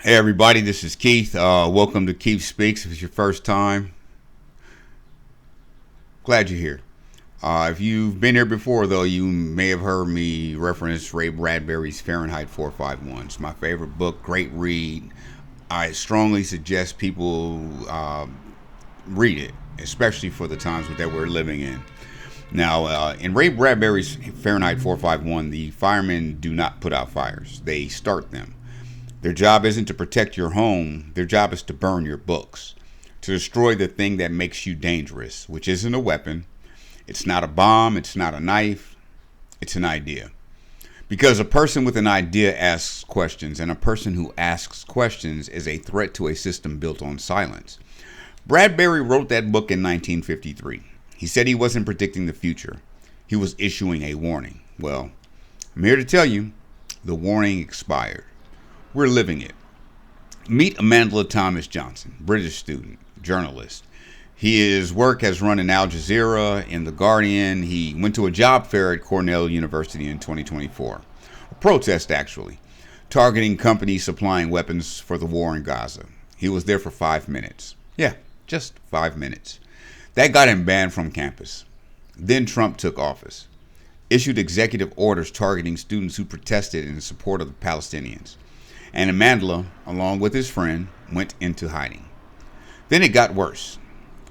Hey everybody, this is Keith. Welcome to KeithSpeaks. If it's your first time, glad you're here. If you've been here before, though, you may have heard me reference Ray Bradbury's Fahrenheit 451. It's my favorite book, great read. I strongly suggest people read it, especially for the times that we're living in. Now, in Ray Bradbury's Fahrenheit 451, the firemen do not put out fires. They start them. Their job isn't to protect your home. Their job is to burn your books, to destroy the thing that makes you dangerous, which isn't a weapon. It's not a bomb. It's not a knife. It's an idea. Because a person with an idea asks questions, and a person who asks questions is a threat to a system built on silence. Bradbury wrote that book in 1953. He said he wasn't predicting the future. He was issuing a warning. Well, I'm here to tell you, the warning expired. We're living it. Meet Amanda Thomas Johnson, British student, journalist. His work has run in Al Jazeera, in The Guardian. He went to a job fair at Cornell University in 2024. A protest, actually, targeting companies supplying weapons for the war in Gaza. He was there for 5 minutes. Yeah, just 5 minutes. That got him banned from campus. Then Trump took office, issued executive orders targeting students who protested in support of the Palestinians. And Amandla, along with his friend, went into hiding. Then it got worse.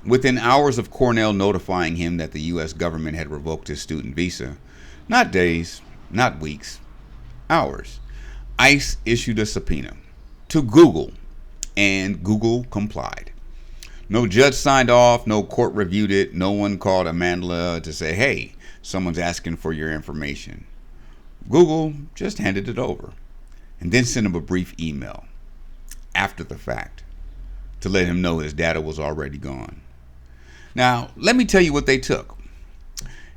Within hours of Cornell notifying him that the U.S. government had revoked his student visa, not days, not weeks, hours, ICE issued a subpoena to Google, and Google complied. No judge signed off, no court reviewed it, no one called Amandla to say, hey, someone's asking for your information. Google just handed it over. And then sent him a brief email after the fact to let him know his data was already gone. Now, let me tell you what they took.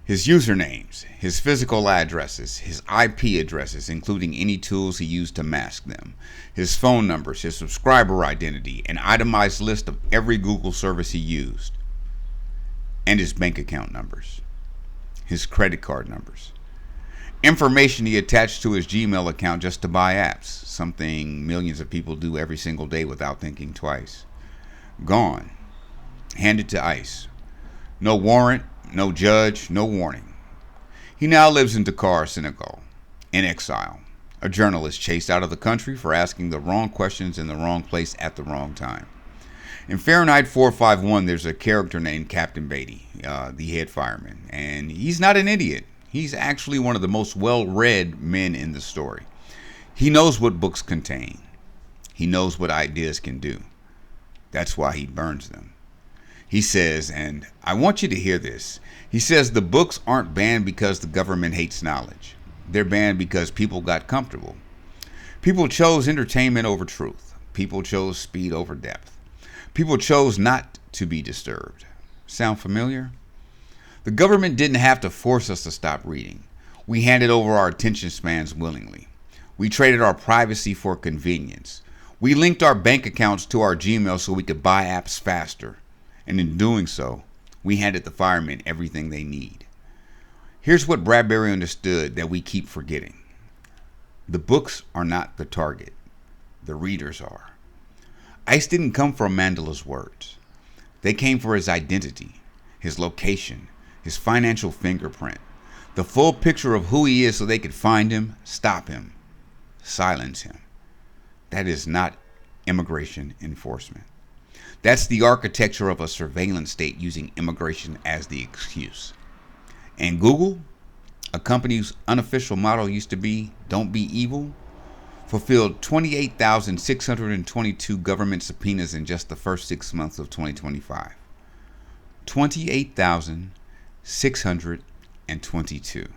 His usernames, his physical addresses, his IP addresses, including any tools he used to mask them, his phone numbers, his subscriber identity, an itemized list of every Google service he used, and his bank account numbers, his credit card numbers. Information he attached to his Gmail account just to buy apps, something millions of people do every single day without thinking twice. Gone. Handed to ICE. No warrant, no judge, no warning. He now lives in Dakar, Senegal, in exile. A journalist chased out of the country for asking the wrong questions in the wrong place at the wrong time. In Fahrenheit 451, there's a character named Captain Beatty, the head fireman, and he's not an idiot. He's actually one of the most well-read men in the story. He knows what books contain. He knows what ideas can do. That's why he burns them. He says, and I want you to hear this, he says the books aren't banned because the government hates knowledge. They're banned because people got comfortable. People chose entertainment over truth. People chose speed over depth. People chose not to be disturbed. Sound familiar? The government didn't have to force us to stop reading. We handed over our attention spans willingly. We traded our privacy for convenience. We linked our bank accounts to our Gmail so we could buy apps faster. And in doing so, we handed the firemen everything they need. Here's what Bradbury understood that we keep forgetting. The books are not the target. The readers are. ICE didn't come for Amandla's words. They came for his identity, his location, his financial fingerprint, the full picture of who he is so they could find him, stop him, silence him. That is not immigration enforcement. That's the architecture of a surveillance state using immigration as the excuse. And Google, a company whose unofficial motto used to be, don't be evil, fulfilled 28,622 government subpoenas in just the first 6 months of 2025. 28,622.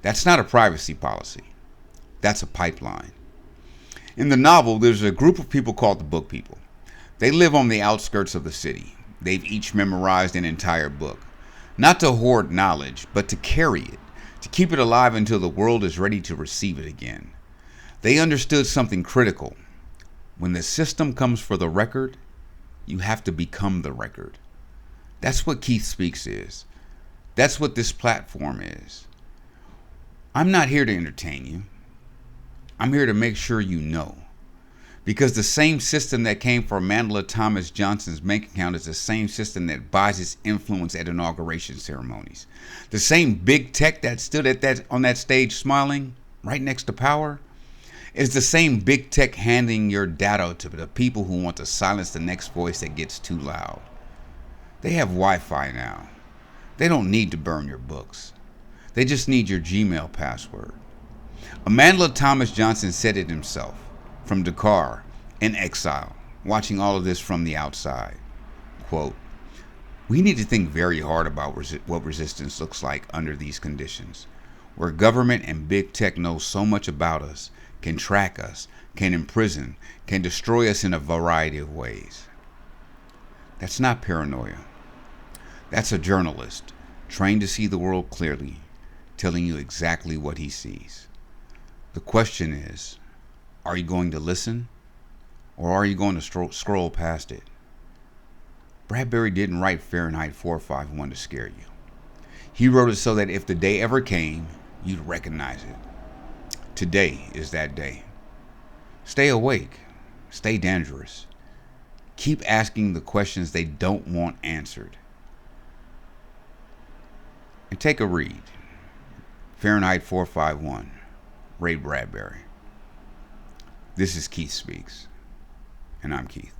That's not a privacy policy. That's a pipeline. In the novel, there's a group of people called the Book People. They live on the outskirts of the city. They've each memorized an entire book. Not to hoard knowledge, but to carry it, to keep it alive until the world is ready to receive it again. They understood something critical. When the system comes for the record, you have to become the record. That's what KeithSpeaks is. That's what this platform is. I'm not here to entertain you. I'm here to make sure you know. Because the same system that came for Amanda Thomas Johnson's bank account is the same system that buys its influence at inauguration ceremonies. The same big tech that stood on that stage smiling right next to power is the same big tech handing your data to the people who want to silence the next voice that gets too loud. They have Wi-Fi now. They don't need to burn your books. They just need your Gmail password. Amanda Thomas Johnson said it himself, from Dakar, in exile, watching all of this from the outside. Quote, "We need to think very hard about what resistance looks like under these conditions, where government and big tech know so much about us, can track us, can imprison, can destroy us in a variety of ways." That's not paranoia. That's a journalist, trained to see the world clearly, telling you exactly what he sees. The question is, are you going to listen, or are you going to scroll past it? Bradbury didn't write Fahrenheit 451 to scare you. He wrote it so that if the day ever came, you'd recognize it. Today is that day. Stay awake. Stay dangerous. Keep asking the questions they don't want answered. And take a read. Fahrenheit 451, Ray Bradbury. This is Keith Speaks, and I'm Keith.